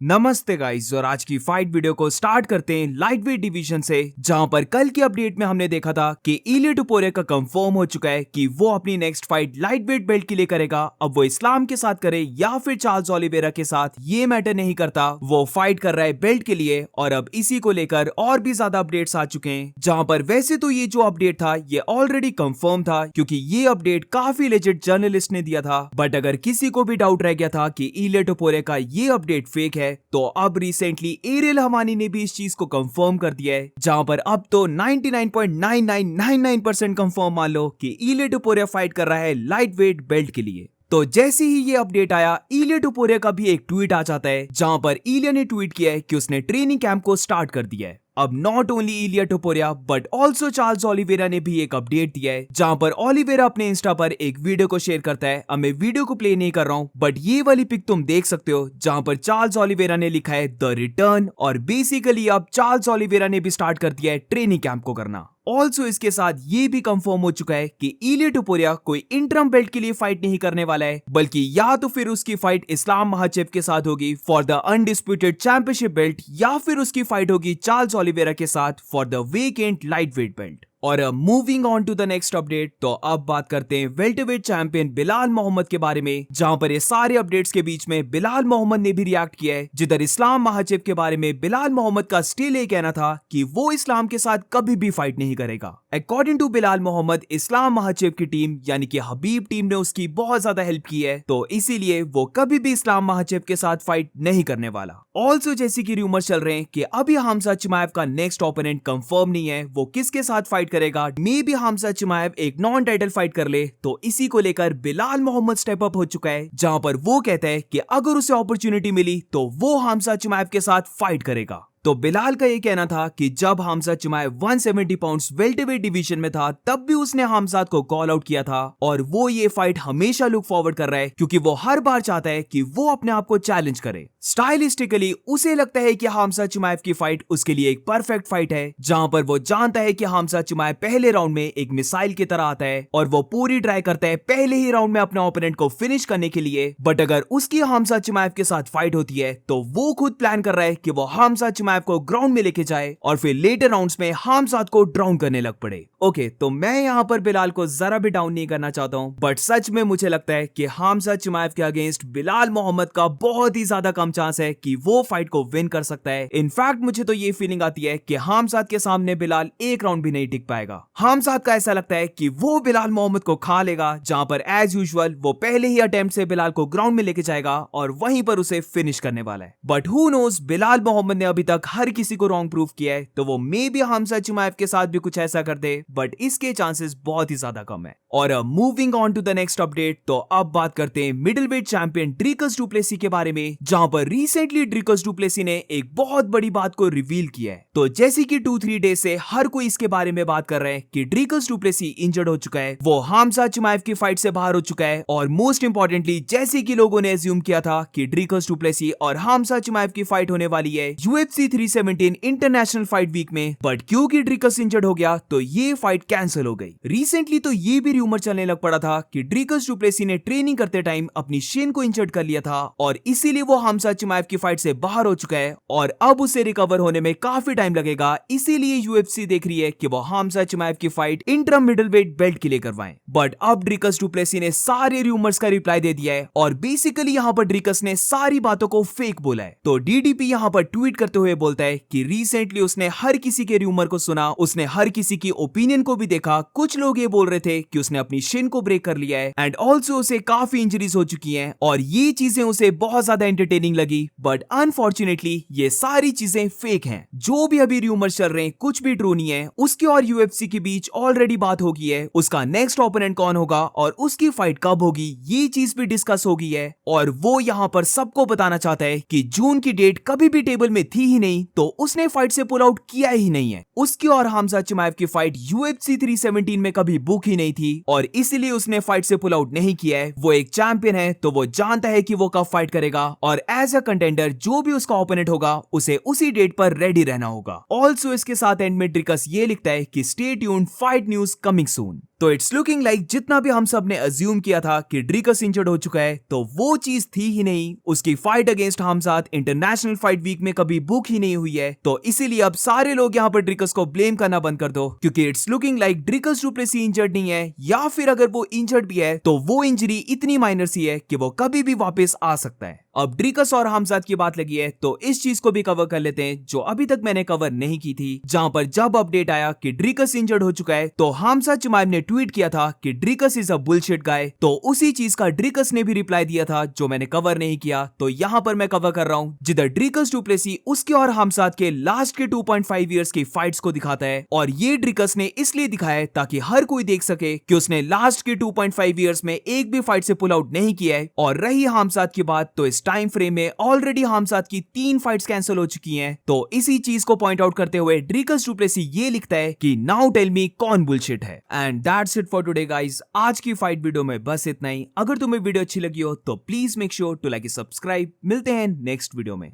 नमस्ते गाइस, और आज की फाइट वीडियो को स्टार्ट करते हैं लाइट वेट डिवीजन से, जहां पर कल की अपडेट में हमने देखा था कि इलिया टुपुरिया का कंफर्म हो चुका है कि वो अपनी next fight light weight belt के लिए करेगा। अब वो इस्लाम के साथ करे या फिर चार्ल्स ओलिवेरा के साथ, ये मैटर नहीं करता, वो फाइट कर रहा है बेल्ट के लिए। और अब इसी को लेकर और भी ज्यादा अपडेट्स आ चुके हैं, जहां पर वैसे तो ये जो अपडेट था ये ऑलरेडी कंफर्म था, क्योंकि ये अपडेट काफी लेजिट जर्नलिस्ट ने दिया था। बट अगर किसी को भी डाउट रह गया था कि इलिया टुपुरिया का ये अपडेट फेक है, तो अब रिसेंटली एरियल हमानी ने भी इस चीज को कंफर्म कर दिया है, जहां पर अब तो 99.9999% कंफर्म मान लो कि इलिया टुपुरिया फाइट कर रहा है लाइट वेट बेल्ट के लिए। तो जैसे ही ये अपडेट आया, इलिया टुपुरिया का भी एक ट्वीट आ जाता है, जहां पर इलिया ने ट्वीट किया है कि उसने ट्रेनिंग कैंप को स्टार्ट कर दिया है। अब not only Ilia Topuria but also Charles Oliveira ने भी एक अपडेट दिया है, जहां पर ओलिवेरा अपने इंस्टा पर एक वीडियो को शेयर करता है। अब मैं वीडियो को प्ले नहीं कर रहा हूं, बट ये वाली पिक तुम देख सकते हो, जहां पर चार्ल्स ओलिवेरा ने लिखा है द रिटर्न, और बेसिकली अब चार्ल्स ओलिवेरा ने भी स्टार्ट कर दिया है ट्रेनिंग कैंप को करना। ऑल्सो इसके साथ ये भी कंफर्म हो चुका है कि इलिया टुपुरिया कोई इंटरम बेल्ट के लिए फाइट नहीं करने वाला है, बल्कि या तो फिर उसकी फाइट इस्लाम महाचेव के साथ होगी for the undisputed championship belt, या फिर उसकी फाइट होगी चार्ल्स ओलिवेरा के साथ for the vacant lightweight belt. और moving on to the next update, तो अब बात करते हैं वेल्टरवेट चैंपियन बिलाल मोहम्मद के बारे में, जहां पर ये सारे अपडेट्स के बीच में बिलाल मोहम्मद ने भी रिएक्ट किया है, जिधर इस्लाम महाचेव के बारे में बिलाल मोहम्मद का स्टिल ये कहना था कि वो इस्लाम के साथ कभी भी फाइट नहीं करेगा। According to Belal Muhammad, Islam Makhachev की टीम यानी कि हबीब टीम ने उसकी बहुत ज्यादा हेल्प की है, तो इसीलिए वो कभी भी इस्लाम महाचेव के साथ फाइट नहीं करने वाला। ऑल्सो जैसे कि रूमर चल रहे हैं कि अभी हमजा चिमाएव का नेक्स्ट ओपोनेंट कंफर्म नहीं है, वो किसके साथ फाइट करेगा। मे बी हमजा चिमाएव एक नॉन टाइटल फाइट कर ले, तो इसी को लेकर बिलाल मोहम्मद स्टेप अप हो चुका है, जहां पर वो कहता है कि अगर उसे अपॉर्चुनिटी मिली तो वो हमजा चिमाएव के साथ फाइट करेगा। तो बिलाल का ये कहना था कि जब हमजा चिमाएव 170 पाउंड्स वेल्टरवेट डिवीजन में था, तब भी उसने हमजाद को कॉल आउट किया था, और वो ये फाइट हमेशा लुक फॉरवर्ड कर रहा है, क्योंकि वो हर बार चाहता है कि वो अपने आप को चैलेंज करे। स्टाइलिस्टिकली उसे लगता है कि हमजा चिमाएव की फाइट उसके लिए एक परफेक्ट फाइट है, जहां पर वो जानता है कि हमजा चिमाएव पहले राउंड में एक मिसाइल की तरह आता है, और वो पूरी ट्राई करता है पहले ही राउंड में अपने ओपोनेंट को फिनिश करने के लिए। बट अगर उसकी हमजा चिमाएव के साथ फाइट होती है, तो वो खुद प्लान कर रहा है कि वो हमजा चिमाएव को ग्राउंड में लेके जाए और फिर लेटर राउंड्स में हमजाद को ड्राउन करने लग पड़े। ओके, तो मैं यहाँ पर बिलाल को जरा भी डाउन नहीं करना चाहता हूँ, बट सच में मुझे लगता है कि हमजा चिमाएव के अगेंस्ट बिलाल मोहम्मद का बहुत ही ज्यादा कम चांस है कि वो फाइट को विन कर सकता है। इनफैक्ट मुझे तो ये फीलिंग आती है कि हमजाद के सामने बिलाल एक राउंड भी नहीं टिक पाएगा। हमजाद का ऐसा लगता है कि वो बिलाल मोहम्मद को खा लेगा, जहां पर एज यूजुअल वो पहले ही अटेम्प्ट से बिलाल को ग्राउंड में लेके जाएगा और वहीं पर उसे फिनिश करने वाला है। But who knows, Belal Muhammad ने अभी तक हर किसी को रॉन्ग प्रूफ किया है, तो वो मे बी हमजा चिमाएव के साथ भी कुछ ऐसा कर दे, बट इसके चांसेस बहुत ही ज्यादा कम है। और moving on to the next update, तो अब बात करते हैं middleweight champion Dricus du Plessis के बारे में, जहां पर रिसेंटली ड्रीकस डु प्लेसी ने एक बहुत बड़ी बात को रिवील किया है। तो जैसे कि 2-3 डेज से हर कोई इसके बारे में बात कर रहा है कि ड्रीकस डु प्लेसी इंजर्ड हो चुका है, वो हमजा चिमाएव की फाइट से बाहर हो चुका है, और मोस्ट इंपॉर्टेंटली जैसे कि लोगों ने एज्यूम किया था कि ड्रीकस डु प्लेसी और हमजा चिमाएव की फाइट होने वाली है UFC 317 इंटरनेशनल फाइट वीक में, बट क्योंकि ड्रीकस इंजर्ड हो गया तो ये फाइट कैंसिल हो गई। रिसेंटली तो ये भी रूमर चलने लग पड़ा था कि ड्रीकस डु प्लेसी ने ट्रेनिंग करते टाइम अपनी शिन को इंजर्ड कर लिया था, और इसीलिए वो हमजा चिमाएव की फाइट से बाहर हो चुका है, और अब उसे रिकवर होने में काफी टाइम लगेगा। इसीलिए UFC देख रही है कि वो हमजा चिमाएव की फाइट इंटरम मिडिलवेट बेल्ट के लिए करवाएं। बट अब ड्रीकस डु प्लेसी ने सारे रूमर्स का रिप्लाई दे दिया है, और बेसिकली यहाँ पर ड्रीकस ने सारी बातों को फेक बोला है। तो DDP यहाँ पर ट्वीट करते हुए बोलता है कि रिसेंटली उसने हर किसी के रूमर को सुना, उसने हर किसी की ओपिनियन को भी देखा। कुछ लोग ये बोल रहे थे कि उसने अपनी शिन को ब्रेक कर लिया है, एंड ऑल्सो उसे काफी इंजरीज हो चुकी हैं, और ये चीजें उसे बहुत ज्यादा एंटरटेनिंग लगी। बट अनफॉर्चुनेटली ये सारी चीजें फेक हैं। जो भी अभी रूमर्स चल रहे हैं कुछ भी ट्रू नहीं है। उसके और UFC के बीच ऑलरेडी बात हो गई है, उसका नेक्स्ट ओपोनेंट कौन होगा और उसकी फाइट कब होगी, ये चीज भी डिस्कस हो गई है, और वो यहाँ पर सबको बताना चाहता है कि जून की डेट कभी भी टेबल में थी ही नहीं, तो उसने फाइट से पुल आउट किया ही नहीं है। उसकी और हमजा चिमाएव की फाइट UFC 317 में कभी बुक ही नहीं थी, और इसीलिए उसने फाइट से पुल आउट नहीं किया है। वो एक चैंपियन है, तो वो जानता है कि वो कब फाइट करेगा, और एज अ कंटेंडर जो भी उसका ओपोनेंट होगा उसे उसी डेट पर रेडी रहना होगा। ऑल्सो इसके साथ एंड में ड्रीकस ये लिखता है कि stay tuned, fight news coming soon. तो इट्स लुकिंग लाइक जितना भी हम सब ने अज्यूम किया था कि ड्रिकस इंजर्ड हो चुका है, तो वो चीज थी ही नहीं। उसकी fight against Hamzat International Fight Week में कभी बुक ही नहीं हुई है। तो इसीलिए अब सारे लोग यहाँ पर ड्रिकस को ब्लेम करना बंद कर दो, क्योंकि it's looking like Dricus du Plessis injured नहीं है, या फिर अगर वो इंजर्ड भी है तो वो इंजरी इतनी माइनर सी है कि वो कभी भी वापस आ सकता है। अब ड्रिकस और हमजात की बात लगी है तो इस चीज को भी कवर कर लेते हैं जो अभी तक मैंने कवर नहीं की थी, जहां पर जब अपडेट आया कि ड्रिकस इंजर्ड हो चुका है तो हमजा चिमाइब ने ट्वीट किया था कि ड्रिकस इज अ बुलशिट गाय। तो उसी चीज का ड्रिकस ने भी रिप्लाई दिया था जो मैंने कवर नहीं किया, तो यहां पर मैं कवर कर रहा हूं, जिधर ड्रिकस डु प्लेसी उसके और हमजात के लास्ट के 2.5 इयर्स की फाइट्स को दिखाता है। और ये ड्रिकस ने इसलिए दिखाया है ताकि हर कोई देख सके कि उसने लास्ट के 2.5 इयर्स में एक भी फाइट से पुल आउट नहीं किया है। और रही हमजात की बात, तो इस टाइम फ्रेम में ऑलरेडी हमजात की 3 फाइट्स कैंसिल हो चुकी हैं। तो इसी चीज को पॉइंट आउट करते हुए ड्रिकस डु प्लेसी ये लिखता है कि नाउ टेल मी कौन बुलशिट है। And that's it for today guys. आज की फाइट वीडियो में बस इतना ही। अगर तुम्हें वीडियो अच्छी लगी हो तो please make sure to like subscribe. मिलते हैं नेक्स्ट वीडियो में।